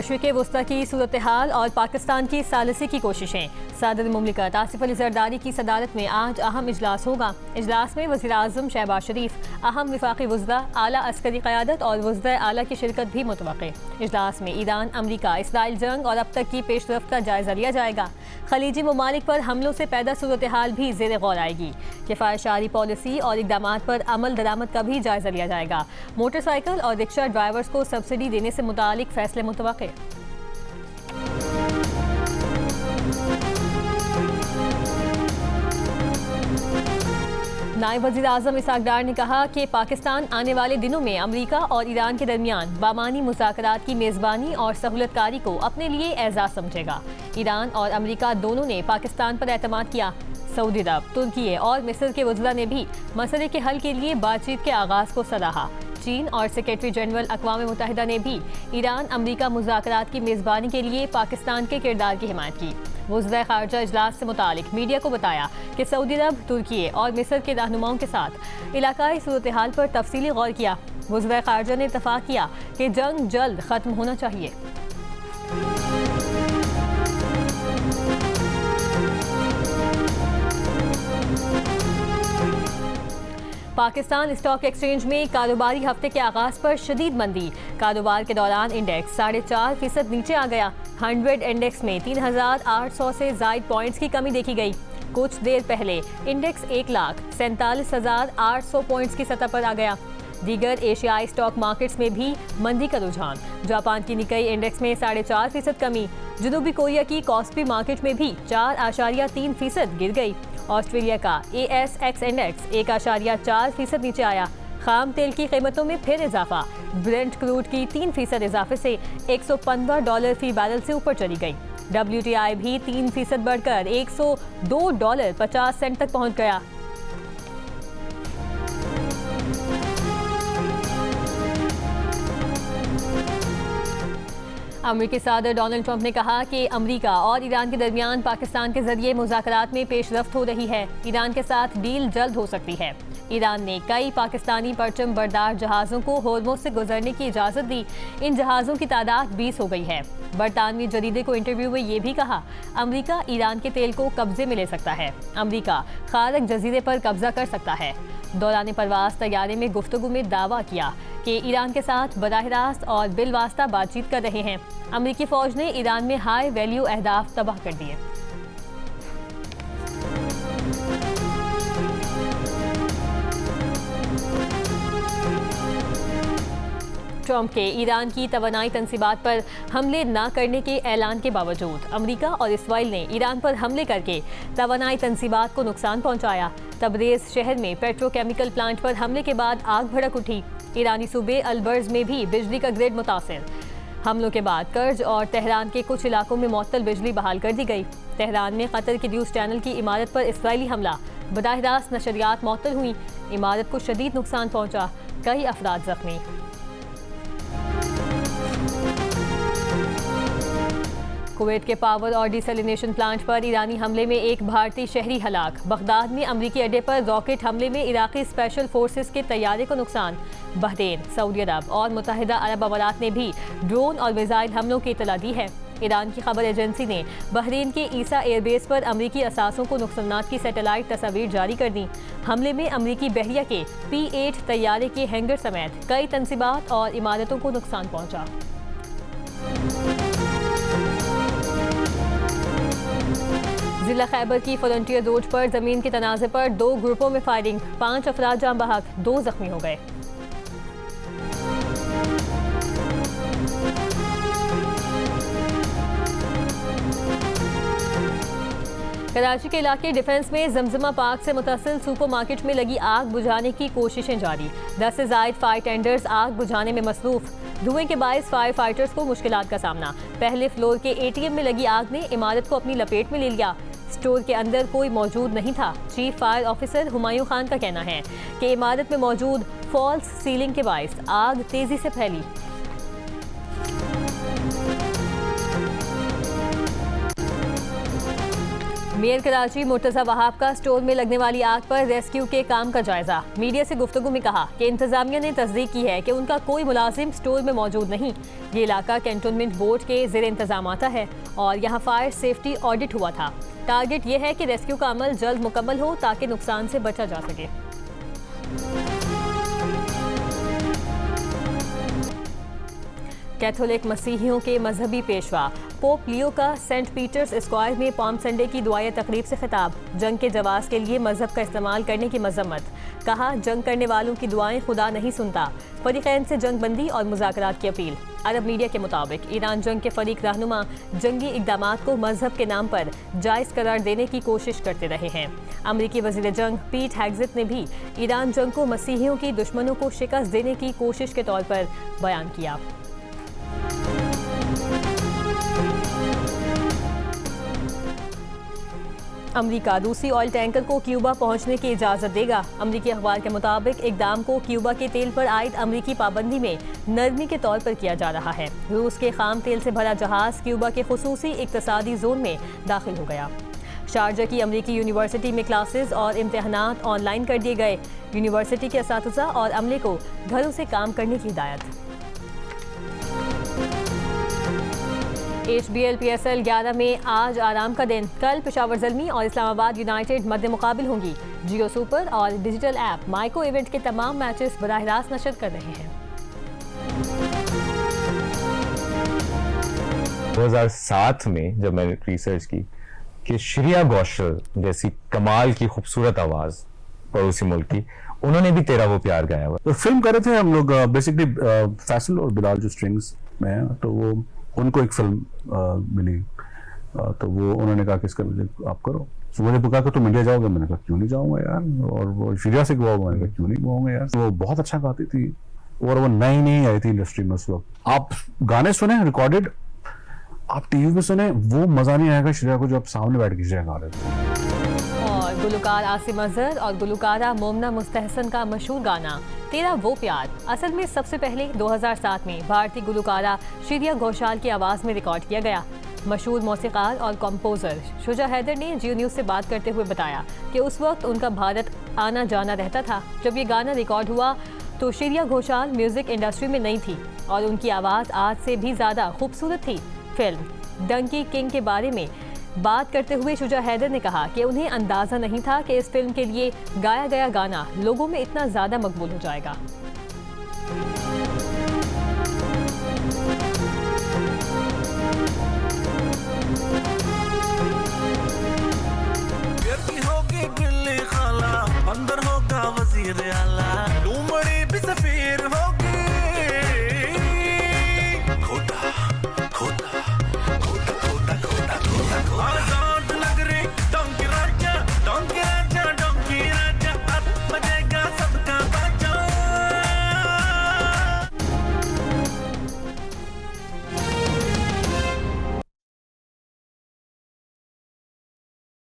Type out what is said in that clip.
मशरिक़ वस्ता की सूरत हाल और पाकिस्तान की सालिसी की कोशिशें। सदर मुमलिकत आसिफ अली जरदारी की सदारत में आज अहम इजलास होगा। इजलास में वज़ीर आज़म शहबाज शरीफ, अहम वफाकी वुज़रा, आला अस्करी क़यादत और वुज़रा आला की शिरकत भी मुतवक्के। इजलास में ईरान, अमरीका, इसराइल जंग और अब तक की पेशरफ्त का जायज़ा लिया जाएगा। खलीजी ममालिक पर हमलों से पैदा सूरत हाल भी ज़ेर गौर आएगी। किफ़ायतशारी पॉलिसी और इक़दामात पर अमल दरामद का भी जायज़ा लिया जाएगा। मोटरसाइकिल और रिक्शा ड्राइवर्स को सब्सिडी देने से मुतालिक फैसले मुतवक्के। नायब वज़ीर आज़म इसहाक़ डार ने कहा कि पाकिस्तान आने वाले दिनों में अमरीका और ईरान के दरमियान बामानी मुज़ाकरात की मेज़बानी और सहूलतकारी को अपने लिए एजाज़ समझेगा। ईरान और अमरीका दोनों ने पाकिस्तान पर एतमाद किया। सऊदी अरब, तुर्की और मिस्र के वज़रा ने भी मसले के हल के लिए बातचीत के आगाज़ को सराहा। चीन और सेक्रेटरी जनरल अक़वाम मुत्तहिदा ने भी ईरान अमरीका मुज़ाकरात की मेज़बानी के लिए पाकिस्तान के किरदार की हिमायत की। वज़ीर ख़ारजा इजलास से मुतालिक मीडिया को बताया कि सऊदी अरब, तुर्की और मिस्र के रहनुमाओं के साथ इलाकाई सूरत हाल पर तफसीली गौर किया। वज़ीर ख़ारजा ने इत्तफ़ाक़ किया कि जंग जल्द ख़त्म होना चाहिए। पाकिस्तान स्टॉक एक्सचेंज में कारोबारी हफ्ते के आगाज पर शदीद मंदी। कारोबार के दौरान इंडेक्स 4.5% नीचे आ गया। 100 इंडेक्स में 3,800 से ज़ायद पॉइंट्स की कमी देखी गई। कुछ देर पहले इंडेक्स 1,47,800 पॉइंट्स की सतह पर आ गया। दीगर एशियाई स्टॉक मार्केट्स में भी मंदी का रुझान। जापान की निकाई इंडेक्स में 4.5% कमी। जनूबी कोरिया की कॉस्पी मार्केट में भी 4.3% गिर गई। ऑस्ट्रेलिया का ASX इंडेक्स 1.4% नीचे आया। खाम तेल की कीमतों में फिर इजाफा। ब्रेंट क्रूड की 3% इजाफे से $115 फी बैरल से ऊपर चली गई। WTI भी 3% बढ़कर $102.50 तक पहुंच गया। अमेरिकी सदर डोनाल्ड ट्रंप ने कहा कि अमेरिका और ईरान के दरमियान पाकिस्तान के जरिए मुज़ाकरात में पेशरफ्त हो रही है। ईरान के साथ डील जल्द हो सकती है। ईरान ने कई पाकिस्तानी परचम बरदार जहाज़ों को होर्मुज़ से गुजरने की इजाज़त दी। इन जहाज़ों की तादाद 20 हो गई है। बरतानवी जरीदे को इंटरव्यू में ये भी कहा, अमेरिका ईरान के तेल को कब्जे में ले सकता है। अमेरिका खारक जजीरे पर कब्जा कर सकता है। दौरान परवास तैयारे में गुफ्तगू में दावा किया कि ईरान के साथ बराह रास्त और बिलवास्ता बातचीत कर रहे हैं। अमेरिकी फौज ने ईरान में हाई वैल्यू अहदाफ तबाह कर दिए। ट्रंप के ईरान की तवानाई तंसीबात पर हमले न करने के ऐलान के बावजूद अमेरिका और इसराइल ने ईरान पर हमले करके तवानाई तंसीबात को नुकसान पहुंचाया। तबरेज़ शहर में पेट्रोकेमिकल प्लांट पर हमले के बाद आग भड़क उठी। ईरानी सूबे अलबर्ज में भी बिजली का ग्रिड मुतासिर। हमलों के बाद कर्ज और तेहरान के कुछ इलाकों में मुअत्तल बिजली बहाल कर दी गई। तेहरान में कतर के न्यूज़ चैनल की इमारत पर इसराइली हमला। बराह रास्त नशरियात मुअत्तल हुई। इमारत को शदीद नुकसान पहुंचा। कई अफराद जख्मी। कुवैत के पावर और डिसैलिनेशन प्लांट पर ईरानी हमले में एक भारतीय शहरी हलाक। बगदाद में अमरीकी अड्डे पर रॉकेट हमले में इराकी स्पेशल फोर्सेस के तैयारे को नुकसान। बहरीन, सऊदी अरब और मुत्तहिदा अरब अमारात ने भी ड्रोन और मिसाइल हमलों की इतला दी है। ईरान की खबर एजेंसी ने बहरीन के ईसा एयरबेस पर अमरीकी असासों को नुकसानात की सैटेलाइट तस्वीर जारी कर दी। हमले में अमरीकी बहरिया के P-8 तैयारे के हैंगर समेत कई तंसीबात और इमारतों को नुकसान पहुंचा। जिला खैबर की फ्रंटियर रोड पर जमीन के तनाज़े पर 2 ग्रुपों में फायरिंग। 5 अफराद जाम बहक, 2 जख्मी हो गए। कराची के इलाके डिफेंस में जमजमा पार्क से मुतसिल सुपरमार्केट में लगी आग बुझाने की कोशिशें जारी। 10 से ज़ायद फायर टेंडर्स आग बुझाने में मसरूफ। धुएं के बायस फायर फाइटर्स को मुश्किलात का सामना। पहले फ्लोर के ATM में लगी आग ने इमारत को अपनी लपेट में ले लिया। स्टोर के अंदर कोई मौजूद नहीं था। Chief fire officer Humayun Khan का कहना है कि इमारत में मौजूद फॉल्स सीलिंग के बायस आग तेजी से फैली। मेयर कराची मुर्तजा वहाब का स्टोर में लगने वाली आग पर रेस्क्यू के काम का जायजा। मीडिया से गुफ्तगू में कहा कि इंतजामिया ने तस्दीक की है कि उनका कोई मुलाजिम स्टोर में मौजूद नहीं। ये इलाका कैंटोनमेंट बोर्ड के ज़ेर इंतजाम आता है और यहाँ फायर सेफ्टी ऑडिट हुआ था। टारगेट ये है कि रेस्क्यू का अमल जल्द मुकम्मल हो ताकि नुकसान से बचा जा सके। कैथोलिक मसीहियों के मजहबी पेशवा पोप लियो का सेंट पीटर्स स्क्वायर में पाम संडे की दुआया तकरीब से खिताब। जंग के जवाब के लिए मजहब का इस्तेमाल करने की मजम्मत। कहा, जंग करने वालों की दुआएं खुदा नहीं सुनता। फरीकैन से जंग बंदी और मुज़ाकरात की अपील। अरब मीडिया के मुताबिक ईरान जंग के फरीक रहनुमा जंगी इक़दामात को मजहब के नाम पर जायज़ करार देने की कोशिश करते रहे हैं। अमरीकी वज़ीर जंग पीट हेग्सेट ने भी ईरान जंग को मसीहियों की दुश्मनों को शिकस्त देने की कोशिश के तौर पर बयान किया। अमेरिका रूसी ऑयल टैंकर को क्यूबा पहुंचने की इजाज़त देगा। अमेरिकी अखबार के मुताबिक इक़दाम को क्यूबा के तेल पर आयद अमेरिकी पाबंदी में नरमी के तौर पर किया जा रहा है। रूस के खाम तेल से भरा जहाज़ क्यूबा के खुसूसी इक़्तिसादी जोन में दाखिल हो गया। शारजा की अमेरिकी यूनिवर्सिटी में क्लासेस और इम्तहानात ऑनलाइन कर दिए गए। यूनिवर्सिटी के असातिज़ा और अमले को घरों से काम करने की हिदायत। HBL PSL 11 में आज आराम का दिन। कल पेशावर ज़ल्मी और इस्लामाबाद यूनाइटेड मद्दे मुकाबिल होंगी। जियो सुपर और डिजिटल ऐप माइको इवेंट के तमाम मैचेस बराह रास्त नशर कर रहे हैं। 2007 में जब मैंने रिसर्च की कि श्रेया घोषाल जैसी कमाल की खूबसूरत आवाज पड़ोसी मुल्क की, उन्होंने भी तेरा वो प्यार गाया हुआ। तो फिल्म कर रहे थे हम लोग बेसिकली फैसल और बिलाल जो स्ट्रिंग्स में हैं, तो वो उनको एक फिल्म मिली, तो वो उन्होंने कहा कि इसका मुझे आप करो। तो मुझे कहा कि तुम इंडिया जाओगे, मैंने कहा क्यों नहीं जाऊंगा यार, और वो श्रेया से गवाओगे, मैंने कहा क्यों नहीं गवाऊंगा यार। वो बहुत अच्छा गाती थी और वो नई आई थी इंडस्ट्री में उस वक्त। आप गाने सुने रिकॉर्डेड, आप टीवी में सुने, वो मजा नहीं आएगा श्रेया को जो आप सामने बैठ के श्रेया गा रहे थे। और गुलकार आसिम अजहर और गुलकारा मोमना मुस्तहसन का मशहूर गाना तेरा वो प्यार असल में सबसे पहले 2007 में भारतीय गुलकारा श्रेया घोषाल की आवाज़ में रिकॉर्ड किया गया। मशहूर मौसीकार और कंपोज़र शुजा हैदर ने जियो न्यूज़ से बात करते हुए बताया कि उस वक्त उनका भारत आना जाना रहता था। जब ये गाना रिकॉर्ड हुआ तो श्रेया घोषाल म्यूज़िक इंडस्ट्री में नहीं थी और उनकी आवाज़ आज से भी ज़्यादा खूबसूरत थी। फिल्म डंकी किंग के बारे में बात करते हुए शुजा हैदर ने कहा कि उन्हें अंदाज़ा नहीं था कि इस फिल्म के लिए गाया गया गाना लोगों में इतना ज़्यादा मकबूल हो जाएगा। होगी बिल्ली खाला, अंदर होगा वजीर आला,